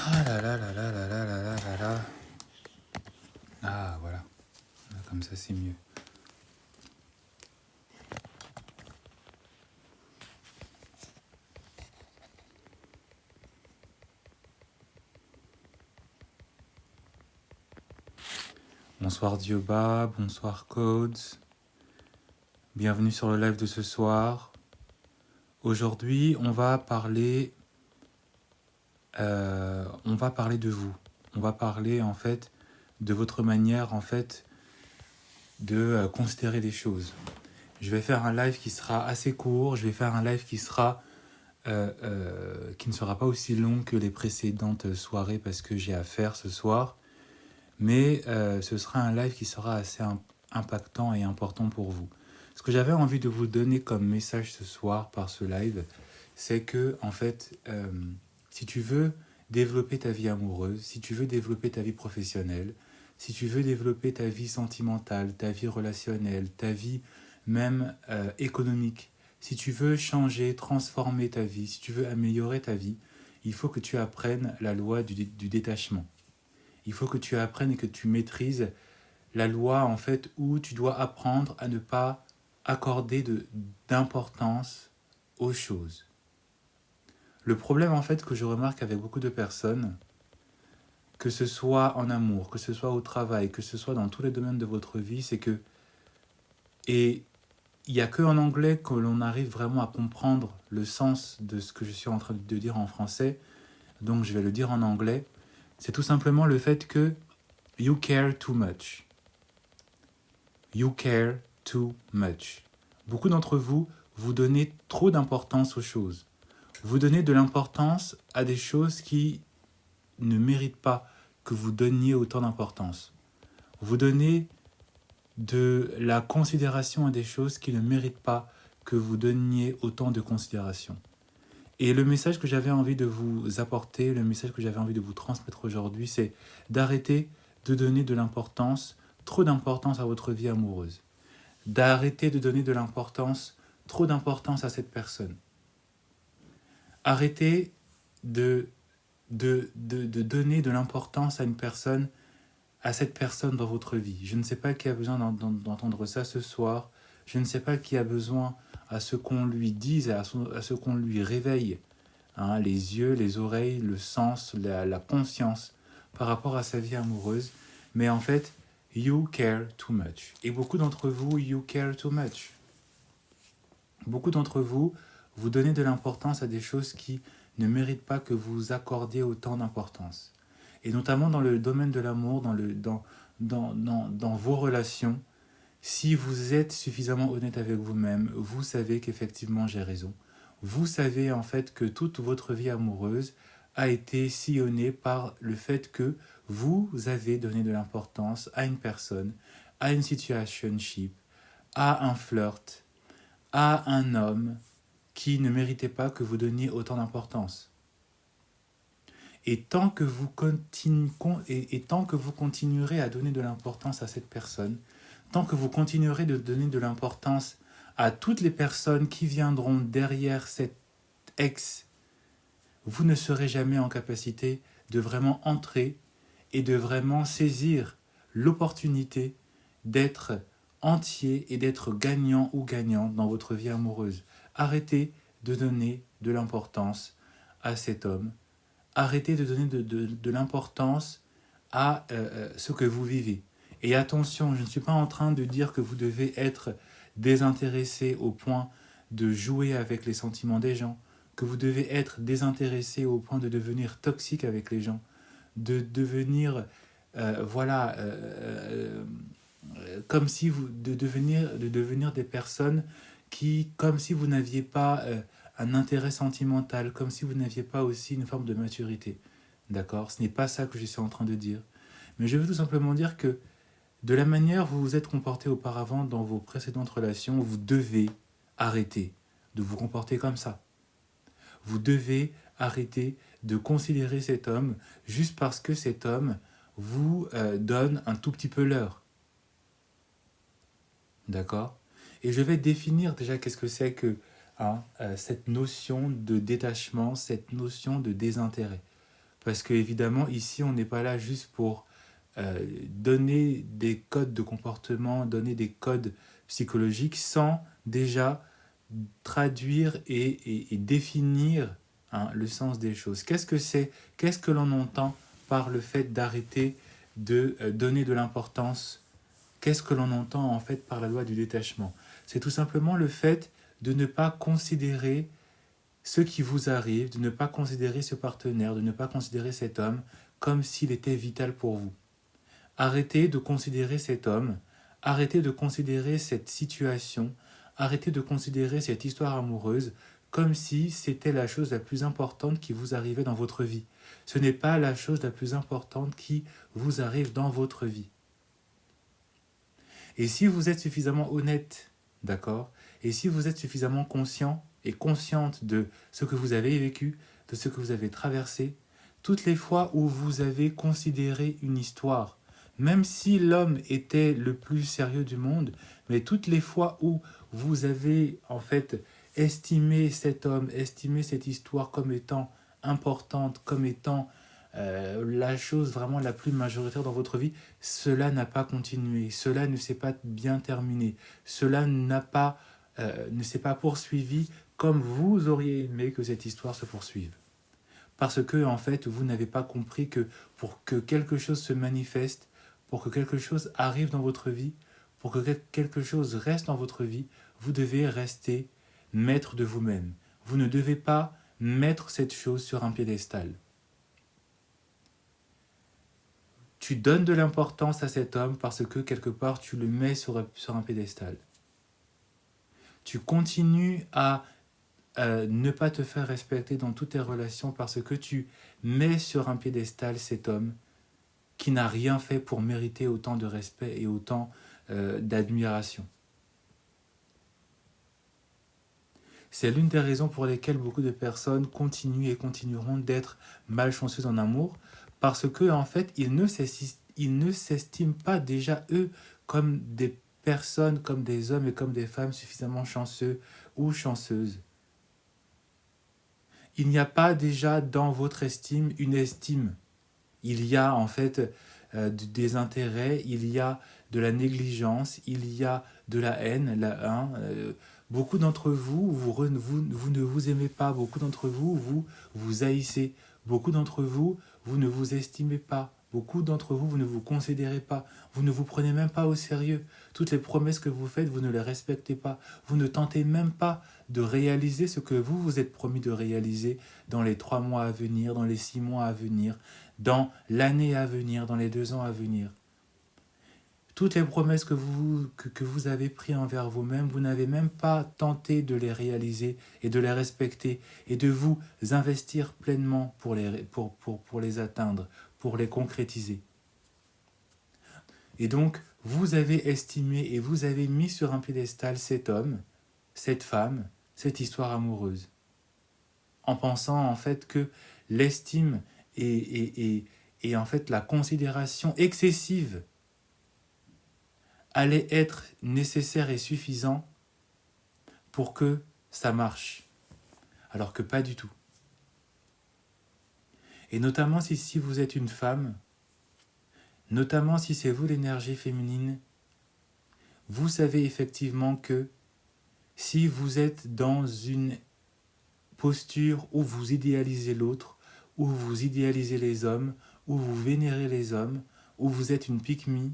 Ah là là là là là là là là là là. Ah voilà, comme ça c'est mieux. Bonsoir Dioba, bonsoir Codes. Bienvenue sur le live de ce soir. Aujourd'hui, on va parler de vous. On va parler en fait de votre manière en fait de considérer les choses. Je vais faire un live qui sera assez court. Je vais faire un live qui ne sera pas aussi long que les précédentes soirées parce que j'ai à faire ce soir. Mais ce sera un live qui sera assez impactant et important pour vous. Ce que j'avais envie de vous donner comme message ce soir par ce live, c'est que, en fait, si tu veux développer ta vie amoureuse, si tu veux développer ta vie professionnelle, si tu veux développer ta vie sentimentale, ta vie relationnelle, ta vie même économique, si tu veux changer, transformer ta vie, si tu veux améliorer ta vie, il faut que tu apprennes la loi du détachement. Il faut que tu apprennes et que tu maîtrises la loi en fait où tu dois apprendre à ne pas accorder d'importance aux choses. Le problème en fait que je remarque avec beaucoup de personnes, que ce soit en amour, que ce soit au travail, que ce soit dans tous les domaines de votre vie, c'est que, et il n'y a qu'en anglais que l'on arrive vraiment à comprendre le sens de ce que je suis en train de dire en français, donc je vais le dire en anglais, c'est tout simplement le fait que you care too much. You care too much. Beaucoup d'entre vous, vous donnez trop d'importance aux choses. Vous donnez de l'importance à des choses qui ne méritent pas que vous donniez autant d'importance. Vous donnez de la considération à des choses qui ne méritent pas que vous donniez autant de considération. Et le message que j'avais envie de vous apporter, le message que j'avais envie de vous transmettre aujourd'hui, c'est d'arrêter de donner de l'importance, trop d'importance à votre vie amoureuse. D'arrêter de donner de l'importance, trop d'importance à cette personne. Arrêtez de donner de l'importance à une personne, à cette personne dans votre vie. Je ne sais pas qui a besoin d'entendre ça ce soir. Je ne sais pas qui a besoin à ce qu'on lui dise, à ce qu'on lui réveille, hein, les yeux, les oreilles, le sens, la conscience par rapport à sa vie amoureuse. Mais en fait, you care too much. Et beaucoup d'entre vous, you care too much. Beaucoup d'entre vous, vous donnez de l'importance à des choses qui ne méritent pas que vous accordiez autant d'importance. Et notamment dans le domaine de l'amour, dans vos relations, si vous êtes suffisamment honnête avec vous-même, vous savez qu'effectivement j'ai raison. Vous savez en fait que toute votre vie amoureuse a été sillonnée par le fait que vous avez donné de l'importance à une personne, à une situationship, à un flirt, à un homme qui ne méritait pas que vous donniez autant d'importance. Et tant que vous continuerez à donner de l'importance à cette personne, tant que vous continuerez de donner de l'importance à toutes les personnes qui viendront derrière cet ex, vous ne serez jamais en capacité de vraiment entrer et de vraiment saisir l'opportunité d'être entier et d'être gagnant ou gagnante dans votre vie amoureuse. Arrêtez de donner de l'importance à cet homme. Arrêtez de donner de l'importance à ce que vous vivez. Et attention, je ne suis pas en train de dire que vous devez être désintéressé au point de jouer avec les sentiments des gens, que vous devez être désintéressé au point de devenir toxique avec les gens, de devenir, comme si vous, de devenir des personnes qui, comme si vous n'aviez pas un intérêt sentimental, comme si vous n'aviez pas aussi une forme de maturité. D'accord? Ce n'est pas ça que je suis en train de dire. Mais je veux tout simplement dire que de la manière dont vous vous êtes comporté auparavant dans vos précédentes relations, vous devez arrêter de vous comporter comme ça. Vous devez arrêter de considérer cet homme juste parce que cet homme vous donne un tout petit peu l'heure. D'accord? Et je vais définir déjà qu'est-ce que c'est que cette notion de détachement, cette notion de désintérêt. Parce que évidemment, ici, on n'est pas là juste pour donner des codes de comportement, donner des codes psychologiques sans déjà traduire et définir le sens des choses. Qu'est-ce que c'est? Qu'est-ce que l'on entend par le fait d'arrêter de donner de l'importance? Qu'est-ce que l'on entend en fait par la loi du détachement? C'est tout simplement le fait de ne pas considérer ce qui vous arrive, de ne pas considérer ce partenaire, de ne pas considérer cet homme comme s'il était vital pour vous. Arrêtez de considérer cet homme, arrêtez de considérer cette situation, arrêtez de considérer cette histoire amoureuse comme si c'était la chose la plus importante qui vous arrivait dans votre vie. Ce n'est pas la chose la plus importante qui vous arrive dans votre vie. Et si vous êtes suffisamment honnête, d'accord, et si vous êtes suffisamment conscient et consciente de ce que vous avez vécu, de ce que vous avez traversé, toutes les fois où vous avez considéré une histoire, même si l'homme était le plus sérieux du monde, mais toutes les fois où vous avez en fait estimé cet homme, estimé cette histoire comme étant importante, comme étant la chose vraiment la plus majoritaire dans votre vie, cela n'a pas continué, cela ne s'est pas bien terminé, cela ne s'est pas poursuivi comme vous auriez aimé que cette histoire se poursuive. Parce que, en fait, vous n'avez pas compris que pour que quelque chose se manifeste, pour que quelque chose arrive dans votre vie, pour que quelque chose reste dans votre vie, vous devez rester maître de vous-même. Vous ne devez pas mettre cette chose sur un piédestal. Tu donnes de l'importance à cet homme parce que quelque part tu le mets sur un piédestal. Tu continues à ne pas te faire respecter dans toutes tes relations parce que tu mets sur un piédestal cet homme qui n'a rien fait pour mériter autant de respect et autant d'admiration. C'est l'une des raisons pour lesquelles beaucoup de personnes continuent et continueront d'être malchanceuses en amour, parce que en fait, ils ne s'estiment pas déjà eux comme des personnes, comme des hommes et comme des femmes suffisamment chanceux ou chanceuses. Il n'y a pas déjà dans votre estime une estime. Il y a en fait des intérêts, il y a de la négligence, il y a de la haine, beaucoup d'entre vous, vous ne vous aimez pas, beaucoup d'entre vous, vous haïssez, beaucoup d'entre vous, vous ne vous estimez pas, beaucoup d'entre vous, vous ne vous considérez pas, vous ne vous prenez même pas au sérieux. Toutes les promesses que vous faites, vous ne les respectez pas, vous ne tentez même pas de réaliser ce que vous vous êtes promis de réaliser dans les 3 mois à venir, dans les 6 mois à venir, dans l'année à venir, dans les 2 ans à venir. Toutes les promesses que vous avez prises envers vous-même, vous n'avez même pas tenté de les réaliser et de les respecter et de vous investir pleinement pour les atteindre, pour les concrétiser. Et donc, vous avez estimé et vous avez mis sur un piédestal cet homme, cette femme, cette histoire amoureuse, en pensant en fait que l'estime et en fait la considération excessive allait être nécessaire et suffisant pour que ça marche. Alors que pas du tout. Et notamment si vous êtes une femme, notamment si c'est vous l'énergie féminine, vous savez effectivement que si vous êtes dans une posture où vous idéalisez l'autre, où vous idéalisez les hommes, où vous vénérez les hommes, où vous êtes une pick-me,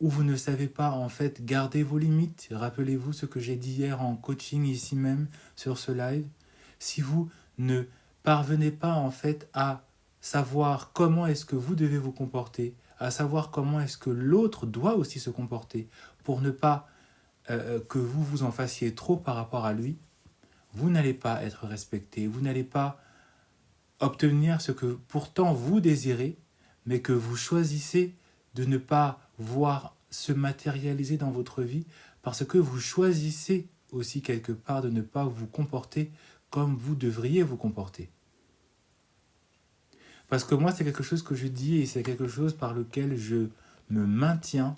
où vous ne savez pas en fait garder vos limites. Rappelez-vous ce que j'ai dit hier en coaching ici même sur ce live. Si vous ne parvenez pas en fait à savoir comment est-ce que vous devez vous comporter, à savoir comment est-ce que l'autre doit aussi se comporter pour ne pas que vous vous en fassiez trop par rapport à lui, vous n'allez pas être respecté, vous n'allez pas obtenir ce que pourtant vous désirez, mais que vous choisissez de ne pas voir se matérialiser dans votre vie parce que vous choisissez aussi quelque part de ne pas vous comporter comme vous devriez vous comporter. Parce que moi, c'est quelque chose que je dis et c'est quelque chose par lequel je me maintiens.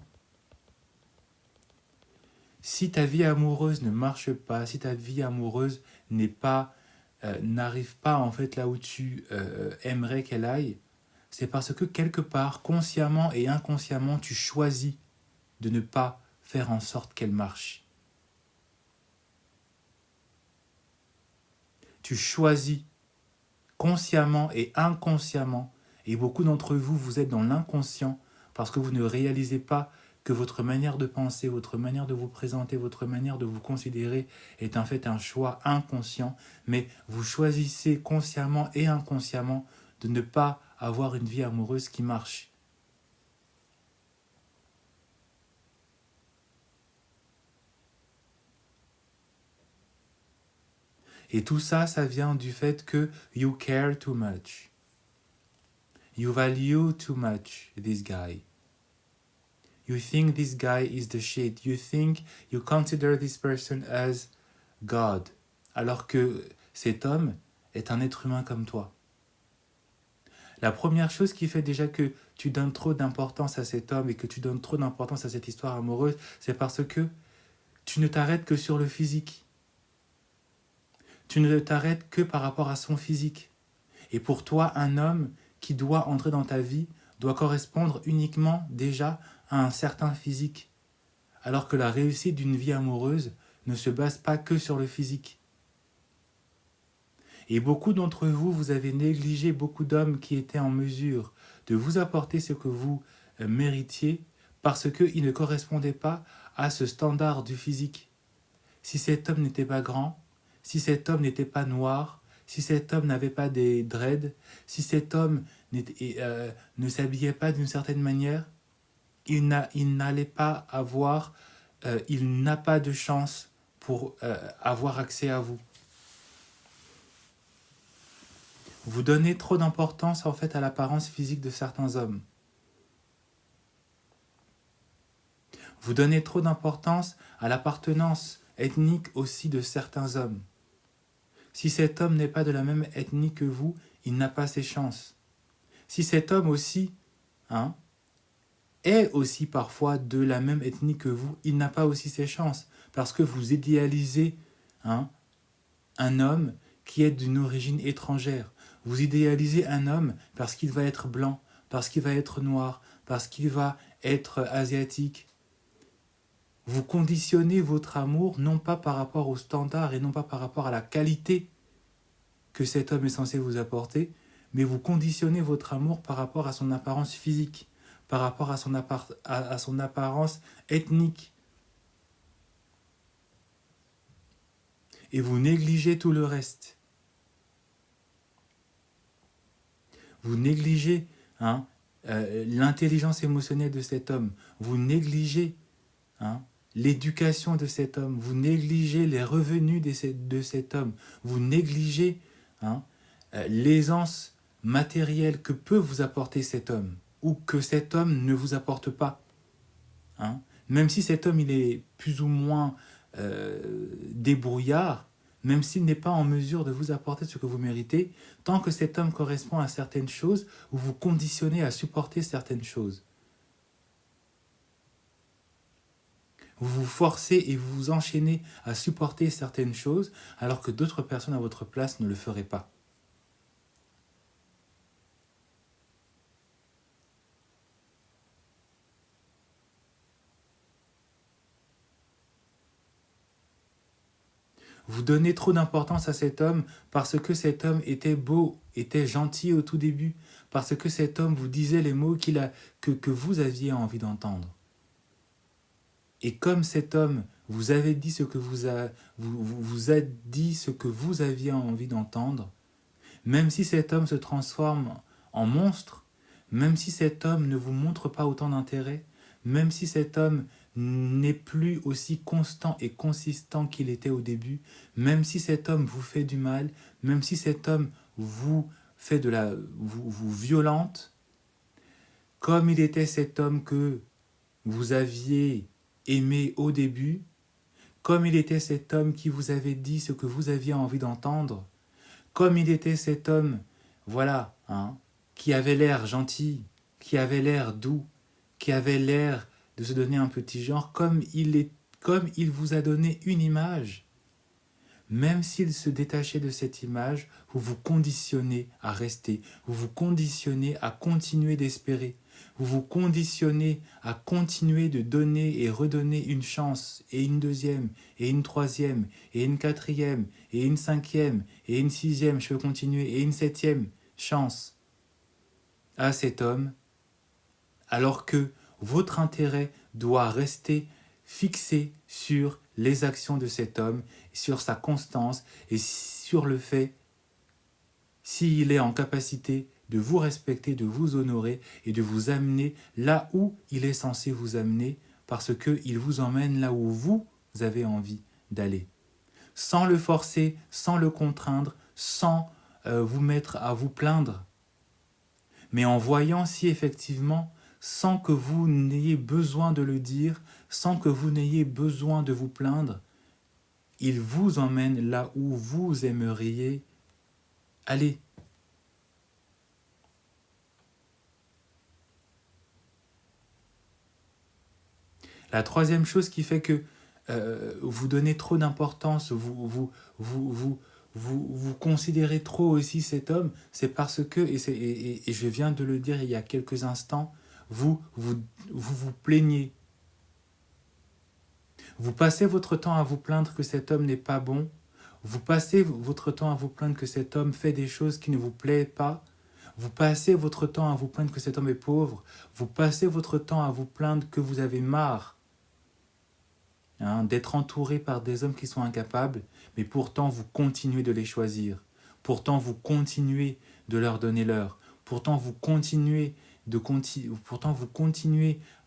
Si ta vie amoureuse ne marche pas, si ta vie amoureuse n'est pas n'arrive pas en fait là où tu aimerais qu'elle aille, c'est parce que quelque part, consciemment et inconsciemment, tu choisis de ne pas faire en sorte qu'elle marche. Tu choisis consciemment et inconsciemment, et beaucoup d'entre vous, vous êtes dans l'inconscient parce que vous ne réalisez pas que votre manière de penser, votre manière de vous présenter, votre manière de vous considérer est en fait un choix inconscient, mais vous choisissez consciemment et inconsciemment de ne pas avoir une vie amoureuse qui marche. Et tout ça, ça vient du fait que you care too much. You value too much this guy. You think this guy is the shit. You consider this person as God. Alors que cet homme est un être humain comme toi. La première chose qui fait déjà que tu donnes trop d'importance à cet homme et que tu donnes trop d'importance à cette histoire amoureuse, c'est parce que tu ne t'arrêtes que sur le physique. Tu ne t'arrêtes que par rapport à son physique. Et pour toi, un homme qui doit entrer dans ta vie doit correspondre uniquement déjà à un certain physique. Alors que la réussite d'une vie amoureuse ne se base pas que sur le physique. Et beaucoup d'entre vous, vous avez négligé beaucoup d'hommes qui étaient en mesure de vous apporter ce que vous méritiez parce qu'ils ne correspondaient pas à ce standard du physique. Si cet homme n'était pas grand, si cet homme n'était pas noir, si cet homme n'avait pas des dreads, si cet homme ne s'habillait pas d'une certaine manière, il n'allait pas avoir, il n'a pas de chance pour avoir accès à vous. Vous donnez trop d'importance en fait à l'apparence physique de certains hommes. Vous donnez trop d'importance à l'appartenance ethnique aussi de certains hommes. Si cet homme n'est pas de la même ethnie que vous, il n'a pas ses chances. Si cet homme aussi est aussi parfois de la même ethnie que vous, il n'a pas aussi ses chances. Parce que vous idéalisez un homme qui est d'une origine étrangère. Vous idéalisez un homme parce qu'il va être blanc, parce qu'il va être noir, parce qu'il va être asiatique. Vous conditionnez votre amour non pas par rapport au standard et non pas par rapport à la qualité que cet homme est censé vous apporter, mais vous conditionnez votre amour par rapport à son apparence physique, par rapport à son apparence ethnique. Et vous négligez tout le reste. Vous négligez l'intelligence émotionnelle de cet homme. Vous négligez l'éducation de cet homme. Vous négligez les revenus de cet homme. Vous négligez l'aisance matérielle que peut vous apporter cet homme ou que cet homme ne vous apporte pas. Même si cet homme il est plus ou moins débrouillard, même s'il n'est pas en mesure de vous apporter ce que vous méritez, tant que cet homme correspond à certaines choses, vous vous conditionnez à supporter certaines choses. Vous vous forcez et vous vous enchaînez à supporter certaines choses, alors que d'autres personnes à votre place ne le feraient pas. Vous donnez trop d'importance à cet homme parce que cet homme était beau, était gentil au tout début, parce que cet homme vous disait les mots que vous aviez envie d'entendre. Et comme cet homme vous avait dit ce que vous a dit ce que vous aviez envie d'entendre, même si cet homme se transforme en monstre, même si cet homme ne vous montre pas autant d'intérêt, même si cet homme n'est plus aussi constant et consistant qu'il était au début, même si cet homme vous fait du mal, même si cet homme vous fait vous violente, comme il était cet homme que vous aviez aimé au début, comme il était cet homme qui vous avait dit ce que vous aviez envie d'entendre, comme il était cet homme, voilà, qui avait l'air gentil, qui avait l'air doux, qui avait l'air de se donner un petit genre, comme il vous a donné une image, même s'il se détachait de cette image, vous vous conditionnez à rester, vous vous conditionnez à continuer d'espérer, vous vous conditionnez à continuer de donner et redonner une chance, et une deuxième, et une troisième, et une quatrième, et une cinquième, et une sixième, je peux continuer, et une septième chance à cet homme, alors que votre intérêt doit rester fixé sur les actions de cet homme, sur sa constance et sur le fait s'il est en capacité de vous respecter, de vous honorer et de vous amener là où il est censé vous amener parce qu'il vous emmène là où vous avez envie d'aller. Sans le forcer, sans le contraindre, sans vous mettre à vous plaindre, mais en voyant si effectivement, sans que vous n'ayez besoin de le dire, sans que vous n'ayez besoin de vous plaindre, il vous emmène là où vous aimeriez aller. La troisième chose qui fait que vous donnez trop d'importance, vous considérez trop aussi cet homme, c'est parce que, et je viens de le dire il y a quelques instants, vous plaignez. Vous passez votre temps à vous plaindre que cet homme n'est pas bon. Vous passez votre temps à vous plaindre que cet homme fait des choses qui ne vous plaisent pas. Vous passez votre temps à vous plaindre que cet homme est pauvre. Vous passez votre temps à vous plaindre que vous avez marre d'être entouré par des hommes qui sont incapables, mais pourtant vous continuez de les choisir. Pourtant vous continuez de leur donner l'heure. Pourtant vous continuez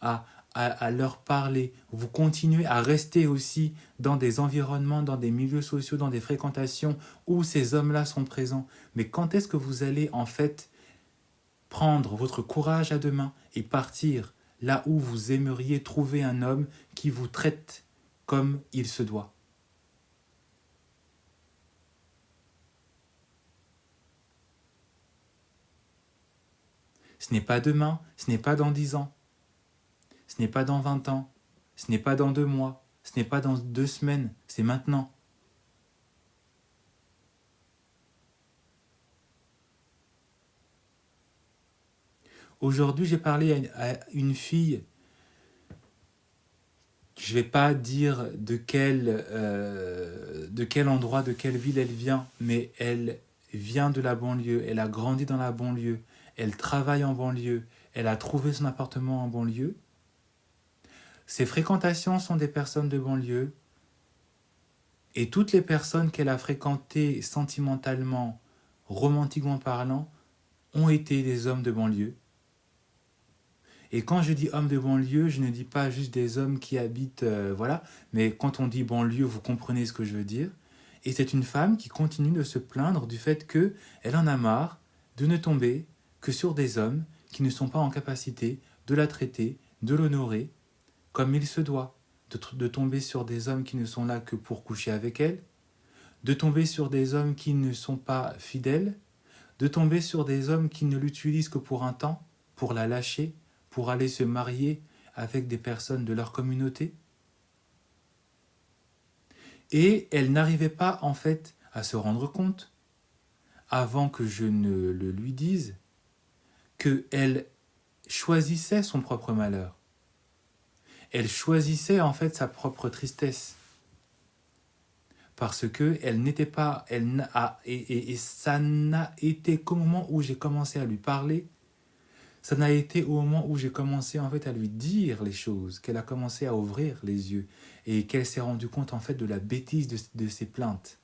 à leur parler. Vous continuez à rester aussi dans des environnements, dans des milieux sociaux, dans des fréquentations où ces hommes-là sont présents. Mais quand est-ce que vous allez en fait prendre votre courage à deux mains et partir là où vous aimeriez trouver un homme qui vous traite comme il se doit? Ce n'est pas demain, ce n'est pas dans 10 ans, ce n'est pas dans 20 ans, ce n'est pas dans 2 mois, ce n'est pas dans 2 semaines, c'est maintenant. Aujourd'hui, j'ai parlé à une fille, je ne vais pas dire de quel endroit, de quelle ville elle vient, mais elle vient de la banlieue, elle a grandi dans la banlieue, elle travaille en banlieue, elle a trouvé son appartement en banlieue. Ses fréquentations sont des personnes de banlieue, et toutes les personnes qu'elle a fréquentées sentimentalement, romantiquement parlant, ont été des hommes de banlieue. Et quand je dis hommes de banlieue, je ne dis pas juste des hommes qui habitent, voilà, mais quand on dit banlieue, vous comprenez ce que je veux dire. Et c'est une femme qui continue de se plaindre du fait qu'elle en a marre de ne tomber que sur des hommes qui ne sont pas en capacité de la traiter, de l'honorer comme il se doit, de tomber sur des hommes qui ne sont là que pour coucher avec elle, de tomber sur des hommes qui ne sont pas fidèles, de tomber sur des hommes qui ne l'utilisent que pour un temps, pour la lâcher, pour aller se marier avec des personnes de leur communauté. Et elle n'arrivait pas en fait à se rendre compte, avant que je ne le lui dise, qu'elle choisissait son propre malheur. Elle choisissait en fait sa propre tristesse. Parce que elle n'était pas, et ça n'a été qu'au moment où j'ai commencé à lui parler, ça n'a été au moment où j'ai commencé en fait à lui dire les choses, qu'elle a commencé à ouvrir les yeux et qu'elle s'est rendue compte en fait de la bêtise de ses plaintes.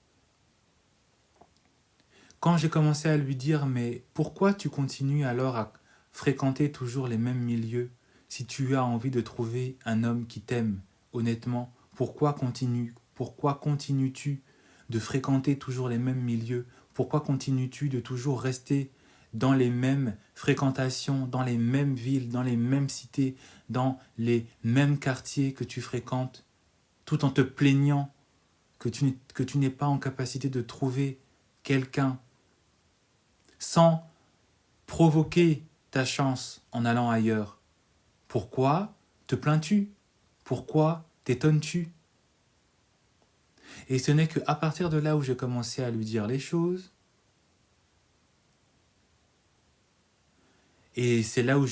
Quand j'ai commencé à lui dire « Mais pourquoi tu continues alors à fréquenter toujours les mêmes milieux si tu as envie de trouver un homme qui t'aime honnêtement? Pourquoi continues-tu de fréquenter toujours les mêmes milieux? Pourquoi continues-tu de toujours rester dans les mêmes fréquentations, dans les mêmes villes, dans les mêmes cités, dans les mêmes quartiers que tu fréquentes, tout en te plaignant que tu n'es pas en capacité de trouver quelqu'un sans provoquer ta chance en allant ailleurs? Pourquoi te plains-tu? Pourquoi t'étonnes-tu? Et ce n'est qu'à partir de là où j'ai commencé à lui dire les choses, et c'est là où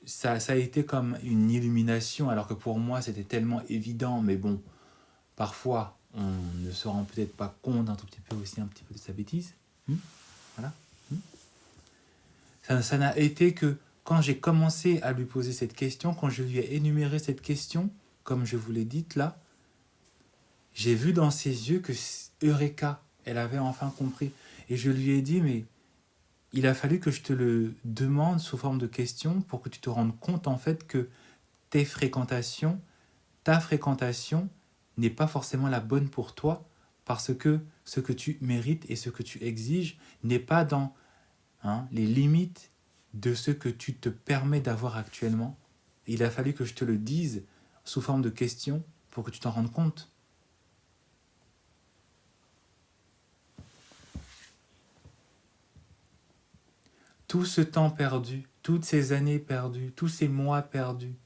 ça a été comme une illumination, alors que pour moi c'était tellement évident, mais bon, parfois on ne se rend peut-être pas compte un tout petit peu aussi, un petit peu de sa bêtise. Voilà. Ça n'a été que quand j'ai commencé à lui poser cette question, quand je lui ai énuméré cette question, comme je vous l'ai dite là, j'ai vu dans ses yeux que Eureka, elle avait enfin compris. Et je lui ai dit, mais il a fallu que je te le demande sous forme de question pour que tu te rendes compte en fait que ta fréquentation n'est pas forcément la bonne pour toi, parce que ce que tu mérites et ce que tu exiges n'est pas dans les limites de ce que tu te permets d'avoir actuellement. Il a fallu que je te le dise sous forme de question pour que tu t'en rendes compte. Tout ce temps perdu, toutes ces années perdues, tous ces mois perdus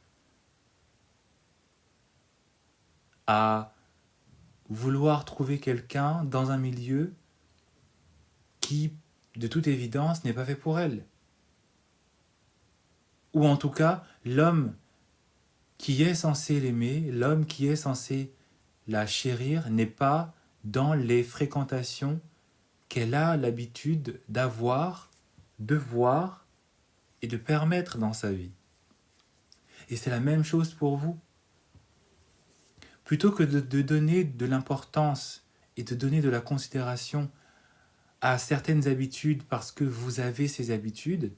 à vouloir trouver quelqu'un dans un milieu qui, de toute évidence, n'est pas fait pour elle. Ou en tout cas, l'homme qui est censé l'aimer, l'homme qui est censé la chérir, n'est pas dans les fréquentations qu'elle a l'habitude d'avoir, de voir et de permettre dans sa vie. Et c'est la même chose pour vous. Plutôt que de donner de l'importance et de donner de la considération à certaines habitudes parce que vous avez ces habitudes,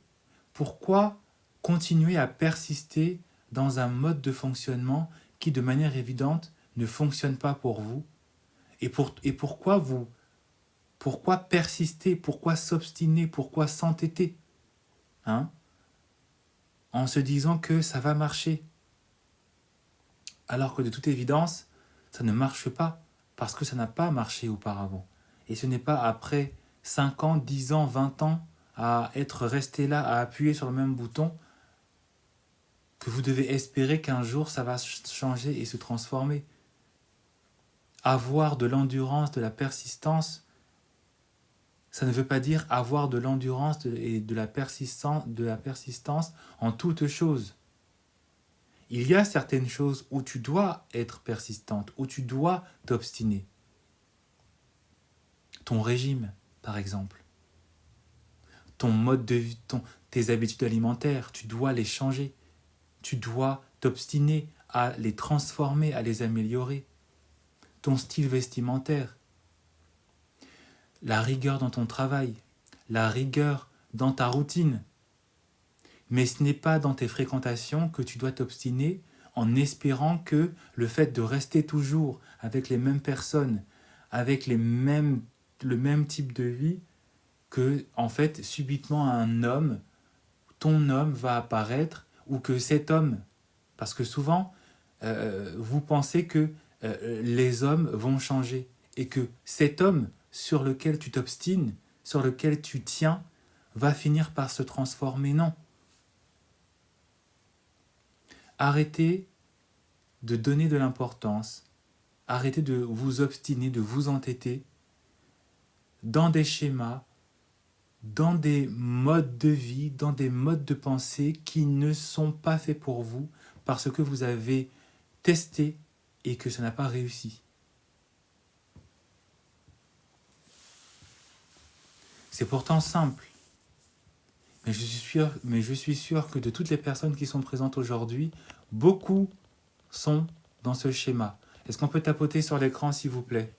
pourquoi continuer à persister dans un mode de fonctionnement qui, de manière évidente, ne fonctionne pas pour vous? Et pourquoi persister? Pourquoi s'obstiner? Pourquoi s'entêter? En se disant que ça va marcher. Alors que de toute évidence, ça ne marche pas, parce que ça n'a pas marché auparavant. Et ce n'est pas après 5 ans, 10 ans, 20 ans, à être resté là, à appuyer sur le même bouton, que vous devez espérer qu'un jour ça va changer et se transformer. Avoir de l'endurance, de la persistance, ça ne veut pas dire avoir de l'endurance et de la persistance en toutes choses. Il y a certaines choses où tu dois être persistante, où tu dois t'obstiner. Ton régime, par exemple. Ton mode de vie, tes habitudes alimentaires, tu dois les changer. Tu dois t'obstiner à les transformer, à les améliorer. Ton style vestimentaire. La rigueur dans ton travail. La rigueur dans ta routine. Mais ce n'est pas dans tes fréquentations que tu dois t'obstiner en espérant que le fait de rester toujours avec les mêmes personnes, avec le même type de vie, que en fait subitement ton homme va apparaître, ou que cet homme, parce que souvent vous pensez que les hommes vont changer et que cet homme sur lequel tu t'obstines, sur lequel tu tiens, va finir par se transformer. Non. Arrêtez de donner de l'importance, arrêtez de vous obstiner, de vous entêter dans des schémas, dans des modes de vie, dans des modes de pensée qui ne sont pas faits pour vous parce que vous avez testé et que ça n'a pas réussi. C'est pourtant simple. Mais je suis sûr que de toutes les personnes qui sont présentes aujourd'hui, beaucoup sont dans ce schéma. Est-ce qu'on peut tapoter sur l'écran, s'il vous plaît?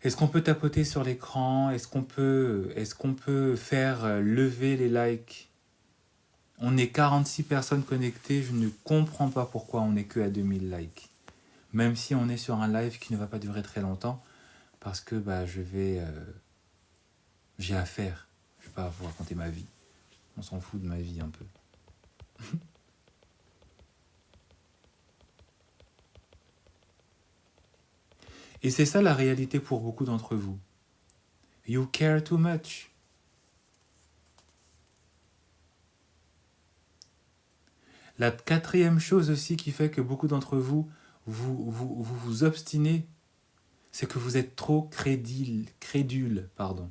Est-ce qu'on peut tapoter sur l'écran? Est-ce qu'on peut faire lever les likes? On est 46 personnes connectées, je ne comprends pas pourquoi on n'est que à 2000 likes. Même si on est sur un live qui ne va pas durer très longtemps, parce que j'ai à faire. Je ne vais pas vous raconter ma vie. On s'en fout de ma vie un peu. Et c'est ça la réalité pour beaucoup d'entre vous. You care too much. La quatrième chose aussi qui fait que beaucoup d'entre vous vous obstinez, c'est que vous êtes trop crédule, pardon.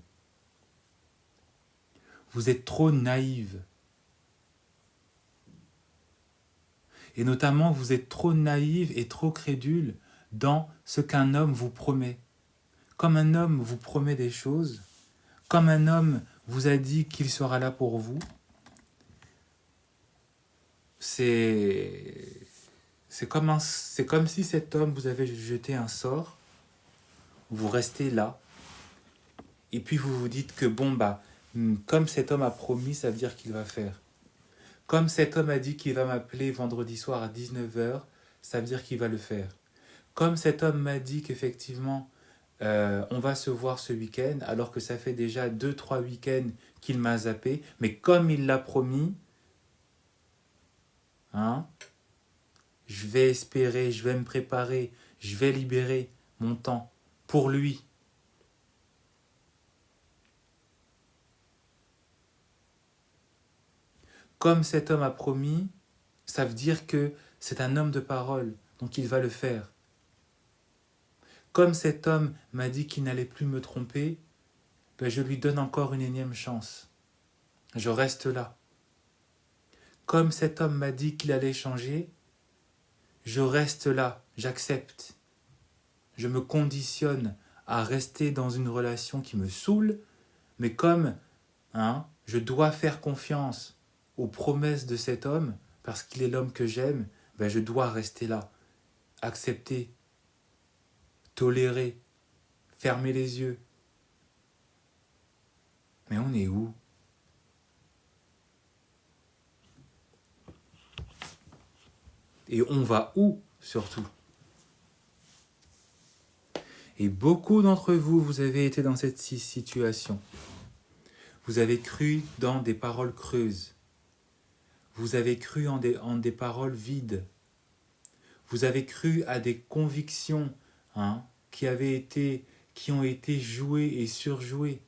Vous êtes trop naïve. Et notamment, vous êtes trop naïve et trop crédule dans ce qu'un homme vous promet. Comme un homme vous promet des choses, comme un homme vous a dit qu'il sera là pour vous, c'est comme si cet homme vous avait jeté un sort, vous restez là, et puis vous vous dites que bon, comme cet homme a promis, ça veut dire qu'il va faire. Comme cet homme a dit qu'il va m'appeler vendredi soir à 19h, ça veut dire qu'il va le faire. Comme cet homme m'a dit qu'effectivement, on va se voir ce week-end, alors que ça fait déjà 2-3 week-ends qu'il m'a zappé, mais comme il l'a promis, je vais espérer, je vais me préparer, je vais libérer mon temps pour lui. Comme cet homme a promis, ça veut dire que c'est un homme de parole, donc il va le faire. Comme cet homme m'a dit qu'il n'allait plus me tromper, je lui donne encore une énième chance. Je reste là. Comme cet homme m'a dit qu'il allait changer, je reste là, j'accepte. Je me conditionne à rester dans une relation qui me saoule, mais comme je dois faire confiance aux promesses de cet homme, parce qu'il est l'homme que j'aime, je dois rester là, accepter, tolérer, fermer les yeux. Mais on est où? Et on va où, surtout? Et beaucoup d'entre vous, vous avez été dans cette situation. Vous avez cru dans des paroles creuses. Vous avez cru en des paroles vides. Vous avez cru à des convictions qui ont été jouées et surjouées.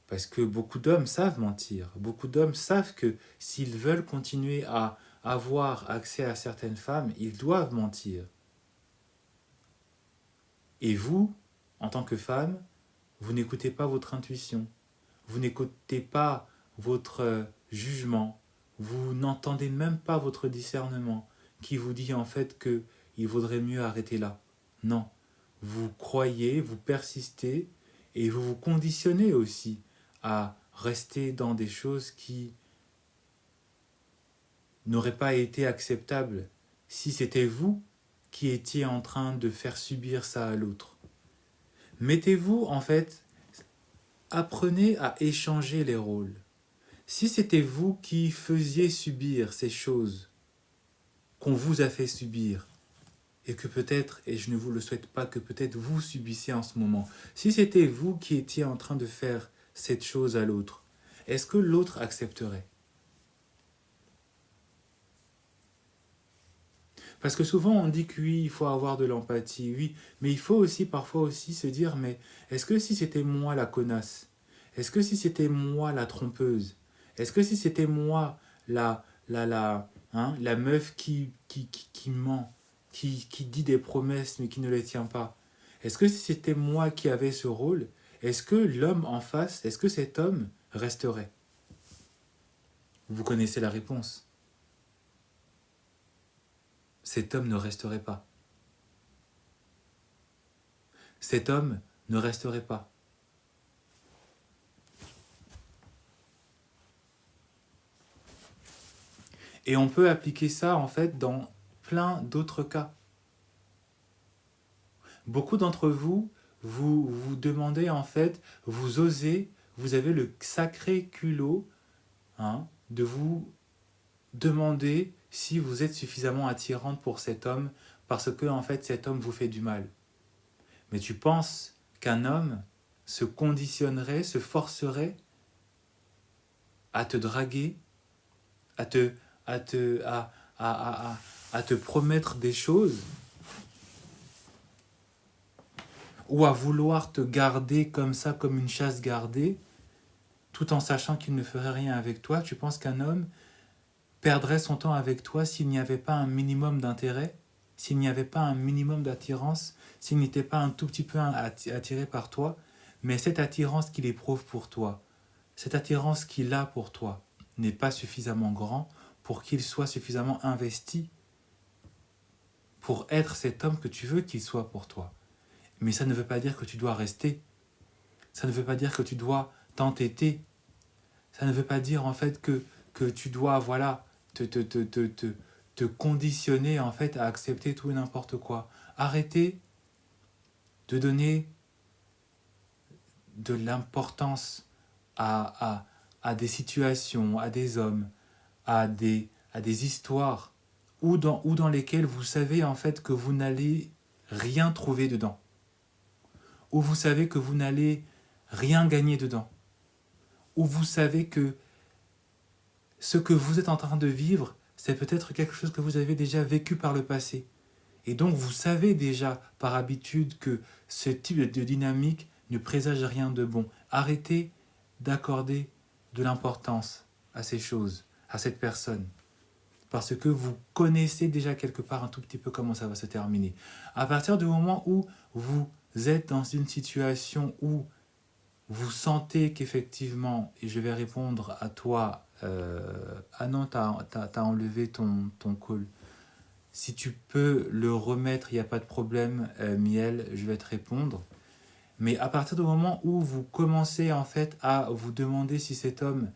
Parce que beaucoup d'hommes savent mentir. Beaucoup d'hommes savent que s'ils veulent continuer à avoir accès à certaines femmes, ils doivent mentir. Et vous, en tant que femme, vous n'écoutez pas votre intuition. Vous n'écoutez pas votre jugement. Vous n'entendez même pas votre discernement qui vous dit en fait qu'il vaudrait mieux arrêter là. Non. Vous croyez, vous persistez et vous vous conditionnez aussi à rester dans des choses qui n'auraient pas été acceptables si c'était vous qui étiez en train de faire subir ça à l'autre. Mettez-vous en fait, apprenez à échanger les rôles. Si c'était vous qui faisiez subir ces choses qu'on vous a fait subir, et que peut-être, et je ne vous le souhaite pas, que peut-être vous subissez en ce moment, si c'était vous qui étiez en train de faire cette chose à l'autre, est-ce que l'autre accepterait? Parce que souvent on dit que oui, il faut avoir de l'empathie, oui, mais il faut aussi parfois aussi se dire, mais est-ce que si c'était moi la connasse? Est-ce que si c'était moi la trompeuse? Est-ce que si c'était moi la meuf qui ment, qui dit des promesses mais qui ne les tient pas? Est-ce que si c'était moi qui avais ce rôle, est-ce que l'homme en face, est-ce que cet homme resterait? Vous connaissez la réponse. Cet homme ne resterait pas. Cet homme ne resterait pas. Et on peut appliquer ça en fait dans plein d'autres cas. Beaucoup d'entre vous, vous demandez en fait, vous osez, vous avez le sacré culot de vous demander si vous êtes suffisamment attirante pour cet homme parce que en fait cet homme vous fait du mal. Mais tu penses qu'un homme se conditionnerait, se forcerait à te draguer, à te promettre des choses ou à vouloir te garder comme ça, comme une chasse gardée, tout en sachant qu'il ne ferait rien avec toi? Tu penses qu'un homme perdrait son temps avec toi s'il n'y avait pas un minimum d'intérêt, s'il n'y avait pas un minimum d'attirance, s'il n'était pas un tout petit peu attiré par toi, mais cette attirance qu'il éprouve pour toi, cette attirance qu'il a pour toi, n'est pas suffisamment grand pour qu'il soit suffisamment investi pour être cet homme que tu veux qu'il soit pour toi. Mais ça ne veut pas dire que tu dois rester. Ça ne veut pas dire que tu dois t'entêter. Ça ne veut pas dire en fait que tu dois voilà te conditionner en fait à accepter tout et n'importe quoi. Arrêtez de donner de l'importance à des situations, à des hommes, à des histoires ou dans lesquelles vous savez en fait que vous n'allez rien trouver dedans, où vous savez que vous n'allez rien gagner dedans, où vous savez que ce que vous êtes en train de vivre, c'est peut-être quelque chose que vous avez déjà vécu par le passé. Et donc vous savez déjà par habitude que ce type de dynamique ne présage rien de bon. Arrêtez d'accorder de l'importance à ces choses, à cette personne. Parce que vous connaissez déjà quelque part un tout petit peu comment ça va se terminer. À partir du moment où vous êtes dans une situation où vous sentez qu'effectivement, et je vais répondre à toi, ah non, t'as enlevé ton call. Si tu peux le remettre, il n'y a pas de problème, Miel, je vais te répondre. Mais à partir du moment où vous commencez en fait à vous demander si cet homme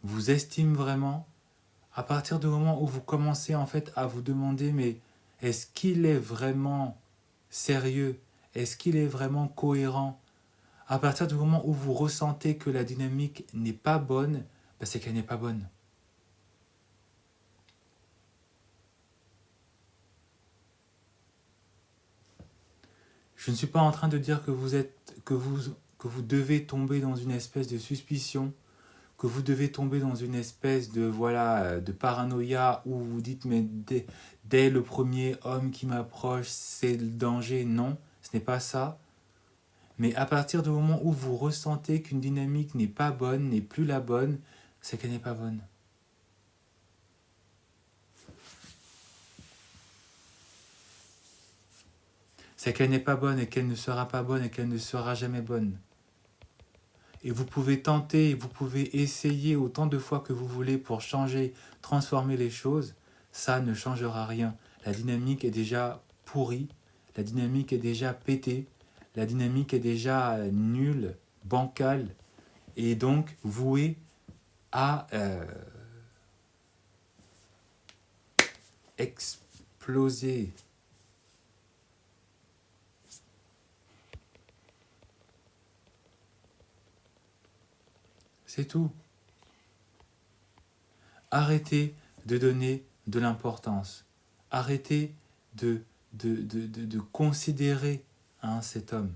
vous estime vraiment, à partir du moment où vous commencez en fait à vous demander mais est-ce qu'il est vraiment sérieux? Est-ce qu'il est vraiment cohérent? À partir du moment où vous ressentez que la dynamique n'est pas bonne, ben c'est qu'elle n'est pas bonne. Je ne suis pas en train de dire que vous devez tomber dans une espèce de suspicion, que vous devez tomber dans une espèce de voilà de paranoïa où vous dites mais dès le premier homme qui m'approche, c'est le danger. Non, ce n'est pas ça. Mais à partir du moment où vous ressentez qu'une dynamique n'est pas bonne, n'est plus la bonne, c'est qu'elle n'est pas bonne. C'est qu'elle n'est pas bonne et qu'elle ne sera pas bonne et qu'elle ne sera jamais bonne. Et vous pouvez tenter, vous pouvez essayer autant de fois que vous voulez pour changer, transformer les choses, ça ne changera rien. La dynamique est déjà pourrie, la dynamique est déjà pétée, la dynamique est déjà nulle, bancale, et donc vouée à exploser. C'est tout. Arrêtez de donner de l'importance. Arrêtez de considérer cet homme.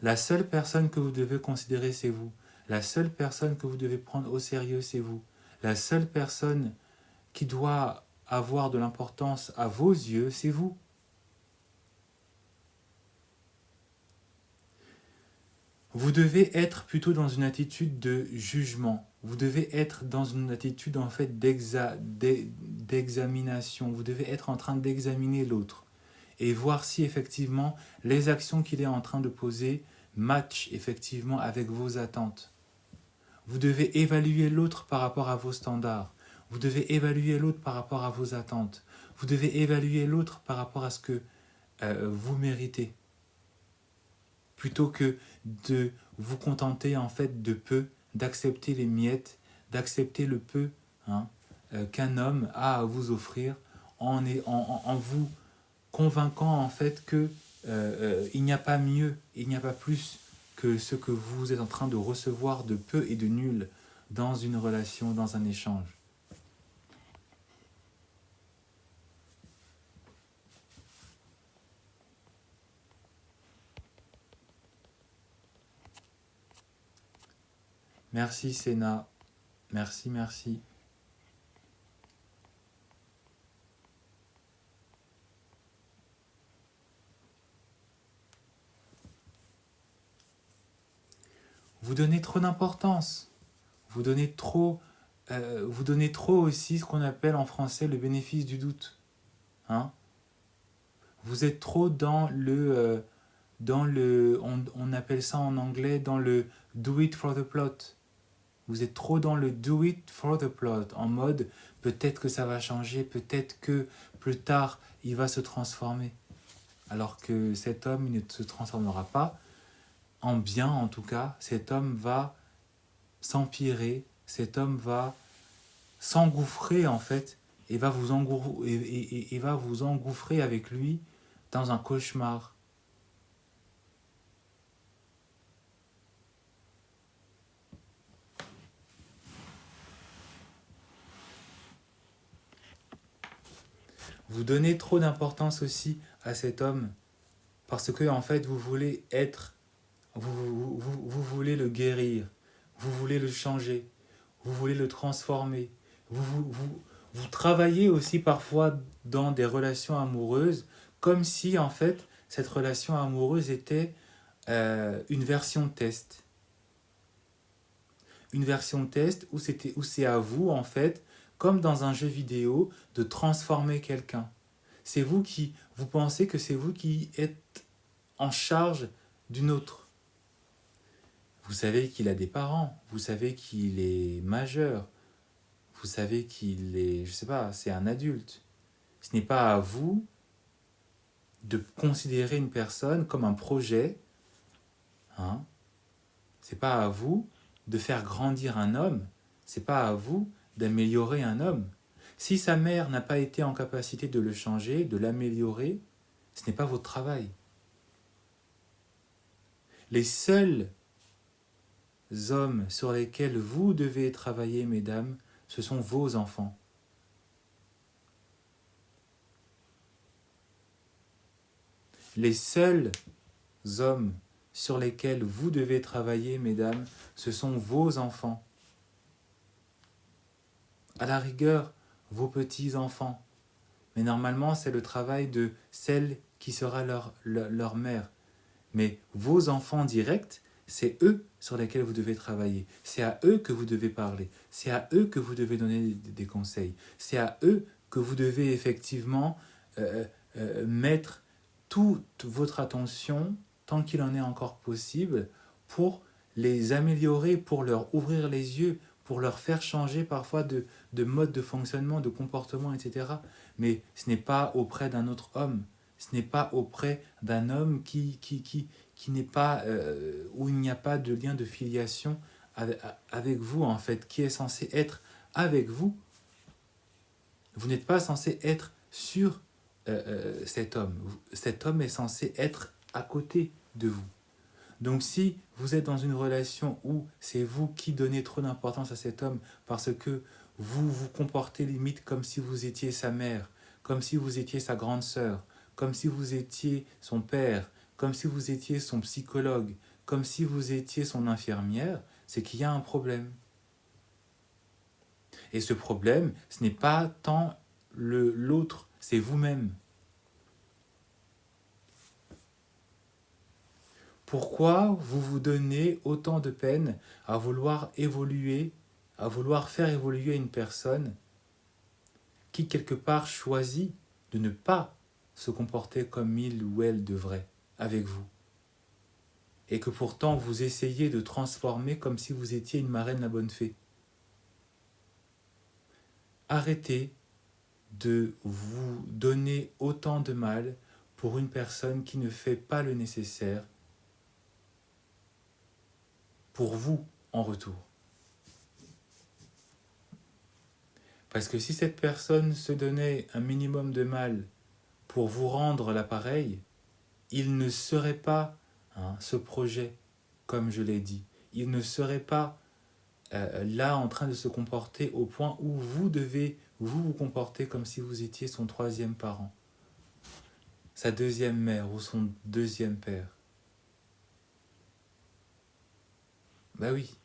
La seule personne que vous devez considérer, c'est vous. La seule personne que vous devez prendre au sérieux, c'est vous. La seule personne qui doit avoir de l'importance à vos yeux, c'est vous. Vous devez être plutôt dans une attitude de jugement. Vous devez être dans une attitude en fait d'examination. Vous devez être en train d'examiner l'autre et voir si effectivement les actions qu'il est en train de poser matchent effectivement avec vos attentes. Vous devez évaluer l'autre par rapport à vos standards. Vous devez évaluer l'autre par rapport à vos attentes. Vous devez évaluer l'autre par rapport à ce que vous méritez. Plutôt que de vous contenter en fait de peu, d'accepter les miettes, d'accepter le peu qu'un homme a à vous offrir en vous convainquant en fait que il n'y a pas mieux, il n'y a pas plus que ce que vous êtes en train de recevoir de peu et de nul dans une relation, dans un échange. Merci Sénat, merci, merci. Vous donnez trop d'importance, vous donnez trop vous donnez trop aussi ce qu'on appelle en français le bénéfice du doute. Hein. Vous êtes trop on appelle ça en anglais, dans le do it for the plot. Vous êtes trop dans le do it for the plot, en mode peut-être que ça va changer, peut-être que plus tard il va se transformer. Alors que cet homme il ne se transformera pas, en bien en tout cas, cet homme va s'empirer, cet homme va s'engouffrer en fait, et va vous engouffrer avec lui dans un cauchemar. Vous donnez trop d'importance aussi à cet homme parce que en fait vous voulez être, vous voulez le guérir, vous voulez le changer, vous voulez le transformer. Vous travaillez aussi parfois dans des relations amoureuses comme si en fait cette relation amoureuse était une version test. Une version test où c'est à vous en fait, comme dans un jeu vidéo, de transformer quelqu'un. C'est vous pensez que c'est vous qui êtes en charge d'une autre. Vous savez qu'il a des parents, vous savez qu'il est majeur, vous savez qu'il est, je sais pas, c'est un adulte. Ce n'est pas à vous de considérer une personne comme un projet, hein. C'est pas à vous de faire grandir un homme, c'est pas à vous d'améliorer un homme. Si sa mère n'a pas été en capacité de le changer, de l'améliorer, ce n'est pas votre travail. Les seuls hommes sur lesquels vous devez travailler, mesdames, ce sont vos enfants. Les seuls hommes sur lesquels vous devez travailler, mesdames, ce sont vos enfants. À la rigueur, vos petits-enfants. Mais normalement, c'est le travail de celle qui sera leur mère. Mais vos enfants directs, c'est eux sur lesquels vous devez travailler. C'est à eux que vous devez parler. C'est à eux que vous devez donner des conseils. C'est à eux que vous devez effectivement mettre toute votre attention, tant qu'il en est encore possible, pour les améliorer, pour leur ouvrir les yeux, pour leur faire changer parfois de mode de fonctionnement, de comportement, etc. Mais ce n'est pas auprès d'un autre homme. Ce n'est pas auprès d'un homme qui n'est pas, où il n'y a pas de lien de filiation avec vous, en fait, qui est censé être avec vous. Vous n'êtes pas censé être sur cet homme. Cet homme est censé être à côté de vous. Donc si vous êtes dans une relation où c'est vous qui donnez trop d'importance à cet homme parce que vous vous comportez limite comme si vous étiez sa mère, comme si vous étiez sa grande sœur, comme si vous étiez son père, comme si vous étiez son psychologue, comme si vous étiez son infirmière, c'est qu'il y a un problème. Et ce problème, ce n'est pas tant l'autre, c'est vous-même. Pourquoi vous vous donnez autant de peine à vouloir évoluer, à vouloir faire évoluer une personne qui quelque part choisit de ne pas se comporter comme il ou elle devrait avec vous, et que pourtant vous essayez de transformer comme si vous étiez une marraine la bonne fée? Arrêtez de vous donner autant de mal pour une personne qui ne fait pas le nécessaire pour vous en retour. Parce que si cette personne se donnait un minimum de mal pour vous rendre l'appareil, il ne serait pas ce projet, comme je l'ai dit. Il ne serait pas là en train de se comporter au point où vous devez vous comporter comme si vous étiez son troisième parent, sa deuxième mère ou son deuxième père. Bah oui.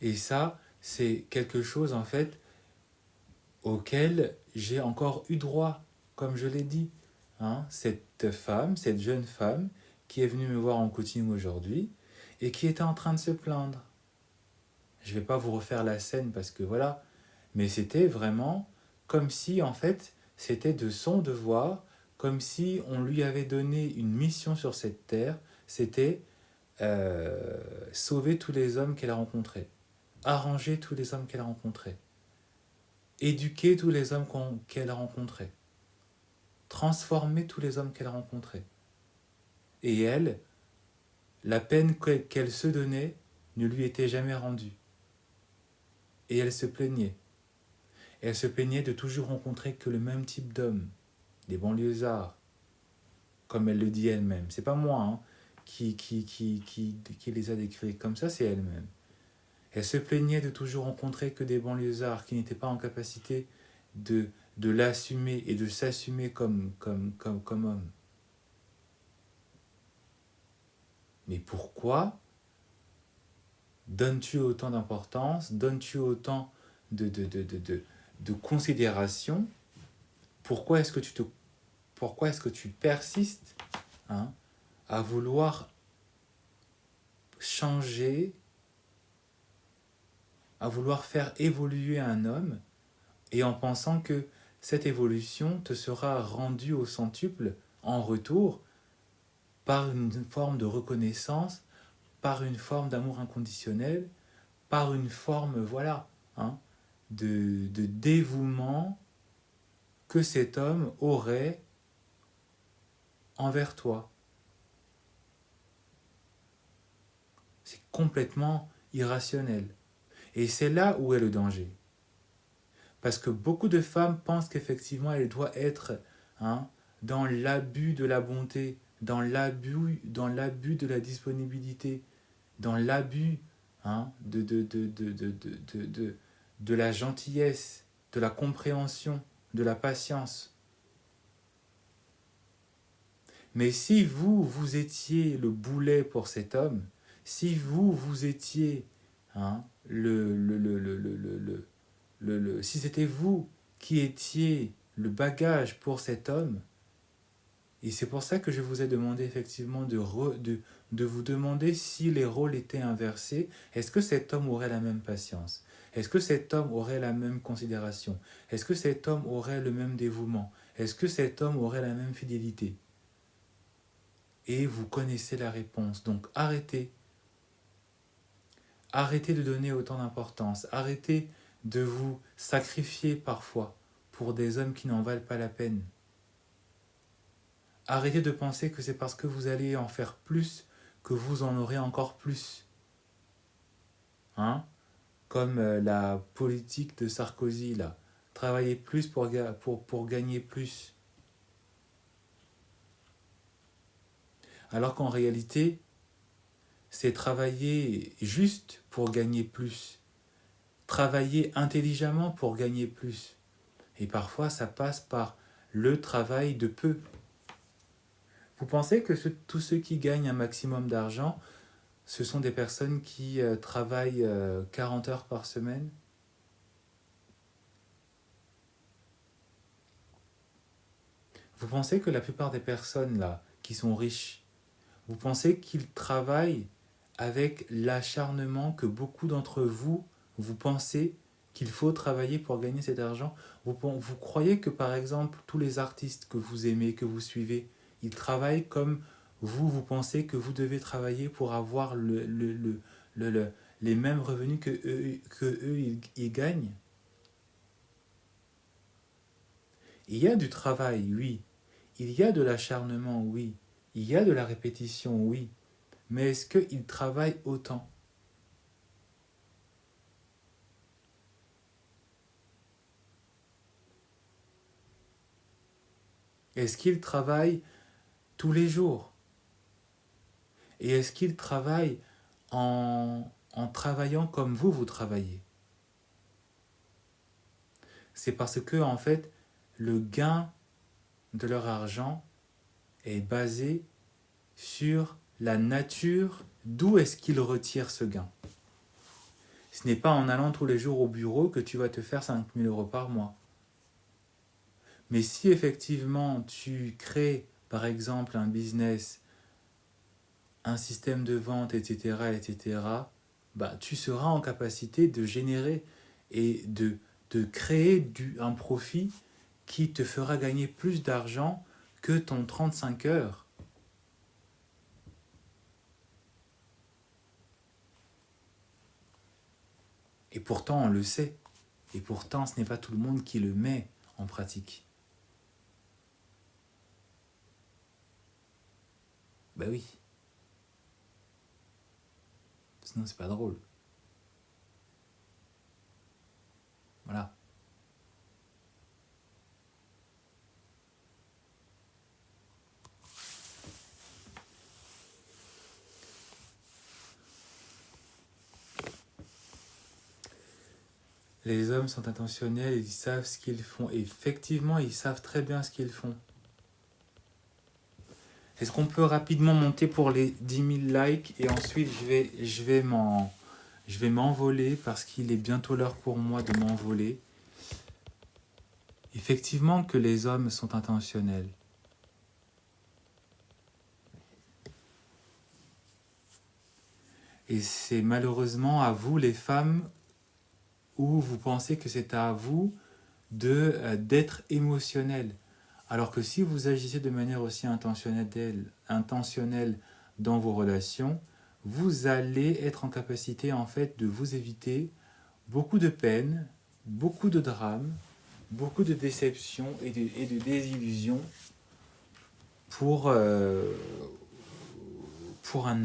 Et ça, c'est quelque chose en fait auquel j'ai encore eu droit, comme je l'ai dit. Hein, cette femme, cette jeune femme qui est venue me voir en coaching aujourd'hui et qui était en train de se plaindre. Je ne vais pas vous refaire la scène parce que voilà, mais c'était vraiment comme si en fait c'était de son devoir, comme si on lui avait donné une mission sur cette terre, c'était sauver tous les hommes qu'elle a rencontrés, arranger tous les hommes qu'elle a rencontrés, éduquer tous les hommes qu'elle a rencontrés, transformer tous les hommes qu'elle a rencontrés. Et elle, la peine qu'elle se donnait ne lui était jamais rendue. Et elle se plaignait. Elle se plaignait de toujours rencontrer que le même type d'hommes, des banlieusards, comme elle le dit elle-même. C'est pas moi hein, qui les a décrits comme ça, c'est elle-même. Elle se plaignait de toujours rencontrer que des banlieusards qui n'étaient pas en capacité de l'assumer et de s'assumer comme homme. Mais pourquoi donnes-tu autant d'importance, donnes-tu autant de considération? Pourquoi est-ce que tu persistes hein, à vouloir changer, à vouloir faire évoluer un homme et en pensant que cette évolution te sera rendue au centuple en retour par une forme de reconnaissance, par une forme d'amour inconditionnel, par une forme, voilà, hein, de dévouement que cet homme aurait envers toi. C'est complètement irrationnel. Et c'est là où est le danger. Parce que beaucoup de femmes pensent qu'effectivement, elles doivent être hein, dans l'abus de la bonté, dans l'abus de la disponibilité, dans l'abus hein, de la gentillesse, de la compréhension, de la patience. Mais si vous, vous étiez le boulet pour cet homme, si vous, vous étiez hein, si c'était vous qui étiez le bagage pour cet homme, et c'est pour ça que je vous ai demandé effectivement de vous demander si les rôles étaient inversés, est-ce que cet homme aurait la même patience? Est-ce que cet homme aurait la même considération? Est-ce que cet homme aurait le même dévouement? Est-ce que cet homme aurait la même fidélité? Et vous connaissez la réponse. Donc arrêtez. Arrêtez de donner autant d'importance. Arrêtez de vous sacrifier parfois pour des hommes qui n'en valent pas la peine. Arrêtez de penser que c'est parce que vous allez en faire plus que vous en aurez encore plus. Hein? Comme la politique de Sarkozy, là. Travailler plus pour gagner plus. Alors qu'en réalité, c'est travailler juste pour gagner plus. Travailler intelligemment pour gagner plus. Et parfois, ça passe par le travail de peu. Vous pensez que tous ceux qui gagnent un maximum d'argent, ce sont des personnes qui travaillent 40 heures par semaine? Vous pensez que la plupart des personnes là, qui sont riches, vous pensez qu'ils travaillent avec l'acharnement que beaucoup d'entre vous, vous pensez qu'il faut travailler pour gagner cet argent? Vous croyez que par exemple, tous les artistes que vous aimez, que vous suivez, ils travaillent comme vous pensez que vous devez travailler pour avoir les mêmes revenus que eux ils gagnent? Il y a du travail, oui. Il y a de l'acharnement, oui. Il y a de la répétition, oui. Mais est-ce qu'ils travaillent autant? Est-ce qu'ils travaillent tous les jours? Et est-ce qu'ils travaillent en travaillant comme vous travaillez? C'est parce que, en fait, le gain de leur argent est basé sur la nature d'où est-ce qu'ils retirent ce gain. Ce n'est pas en allant tous les jours au bureau que tu vas te faire 5 000 € par mois. Mais si effectivement tu crées, par exemple, un business, un système de vente, etc., bah, tu seras en capacité de générer et de créer un profit qui te fera gagner plus d'argent que ton 35 heures. Et pourtant, on le sait. Et pourtant, ce n'est pas tout le monde qui le met en pratique. Bah oui. Sinon, c'est pas drôle. Voilà. Les hommes sont intentionnels, ils savent ce qu'ils font. Et effectivement, ils savent très bien ce qu'ils font. Est-ce qu'on peut rapidement monter pour les 10 000 likes et ensuite je vais m'envoler parce qu'il est bientôt l'heure pour moi de m'envoler. Effectivement que les hommes sont intentionnels. Et c'est malheureusement à vous les femmes où vous pensez que c'est à vous d'être émotionnel. Alors que si vous agissez de manière aussi intentionnelle dans vos relations, vous allez être en capacité en fait de vous éviter beaucoup de peine, beaucoup de drames, beaucoup de déceptions et de désillusions pour un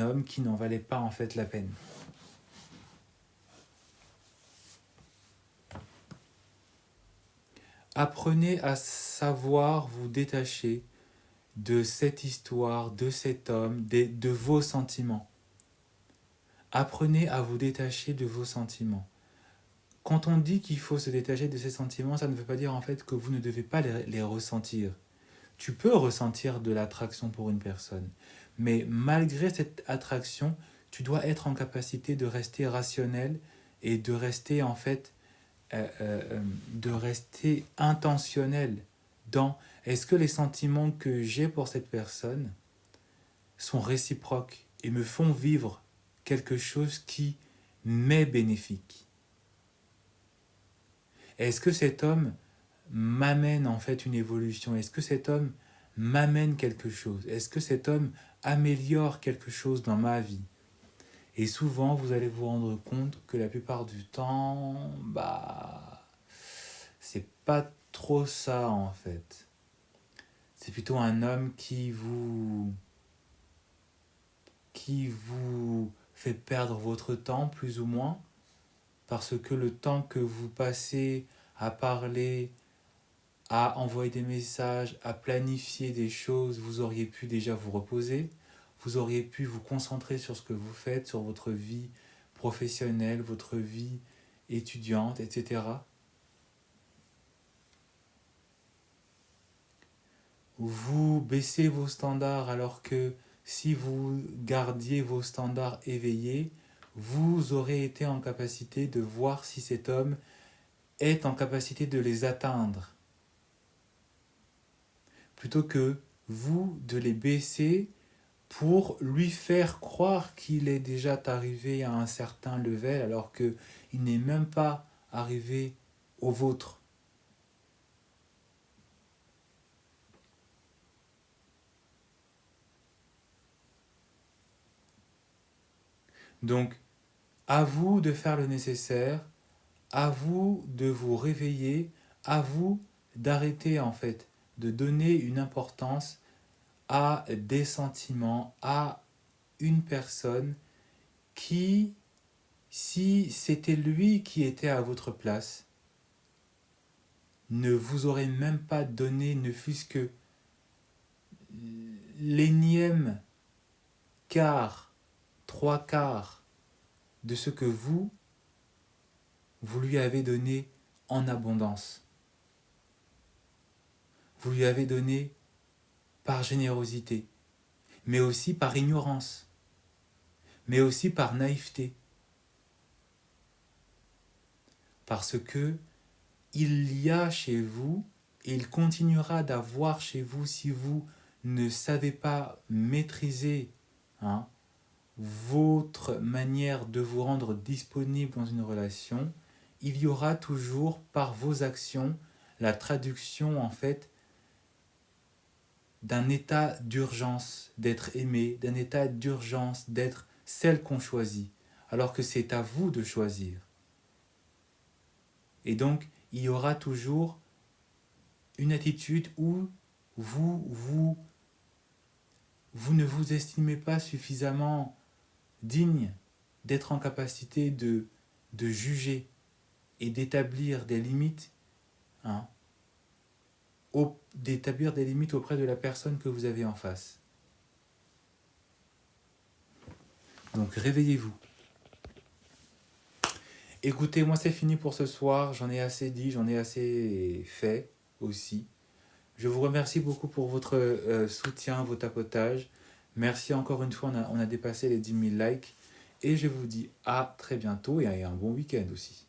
homme qui n'en valait pas en fait la peine. Apprenez à savoir vous détacher de cette histoire, de cet homme, de vos sentiments. Apprenez à vous détacher de vos sentiments. Quand on dit qu'il faut se détacher de ses sentiments, ça ne veut pas dire en fait que vous ne devez pas les ressentir. Tu peux ressentir de l'attraction pour une personne, mais malgré cette attraction, tu dois être en capacité de rester rationnel et de rester en fait de rester intentionnel dans est-ce que les sentiments que j'ai pour cette personne sont réciproques et me font vivre quelque chose qui m'est bénéfique. Est-ce que cet homme m'amène en fait une évolution? Est-ce que cet homme m'amène quelque chose? Est-ce que cet homme améliore quelque chose dans ma vie? Et souvent, vous allez vous rendre compte que la plupart du temps, c'est pas trop ça en fait. C'est plutôt un homme qui vous fait perdre votre temps, plus ou moins, parce que le temps que vous passez à parler, à envoyer des messages, à planifier des choses, vous auriez pu déjà vous reposer, vous auriez pu vous concentrer sur ce que vous faites, sur votre vie professionnelle, votre vie étudiante, etc. Vous baissez vos standards alors que si vous gardiez vos standards éveillés, vous aurez été en capacité de voir si cet homme est en capacité de les atteindre. Plutôt que vous de les baisser pour lui faire croire qu'il est déjà arrivé à un certain level alors qu'il n'est même pas arrivé au vôtre. Donc, à vous de faire le nécessaire, à vous de vous réveiller, à vous d'arrêter en fait, de donner une importance à des sentiments, à une personne qui, si c'était lui qui était à votre place, ne vous aurait même pas donné ne fût-ce que l'énième quart, trois quarts de ce que vous lui avez donné en abondance. Vous lui avez donné par générosité, mais aussi par ignorance, mais aussi par naïveté. Parce que il y a chez vous Et il continuera d'avoir chez vous si vous ne savez pas maîtriser hein, votre manière de vous rendre disponible dans une relation. Il y aura toujours par vos actions la traduction en fait d'un état d'urgence d'être aimé, d'un état d'urgence d'être celle qu'on choisit, alors que c'est à vous de choisir. Et donc, il y aura toujours une attitude où vous ne vous estimez pas suffisamment digne d'être en capacité de juger et d'établir des limites, hein, d'établir des limites auprès de la personne que vous avez en face. Donc réveillez-vous. Écoutez, moi c'est fini pour ce soir, j'en ai assez dit, j'en ai assez fait aussi. Je vous remercie beaucoup pour votre soutien, vos tapotages. Merci encore une fois, on a dépassé les 10 000 likes. Et je vous dis à très bientôt et un bon week-end aussi.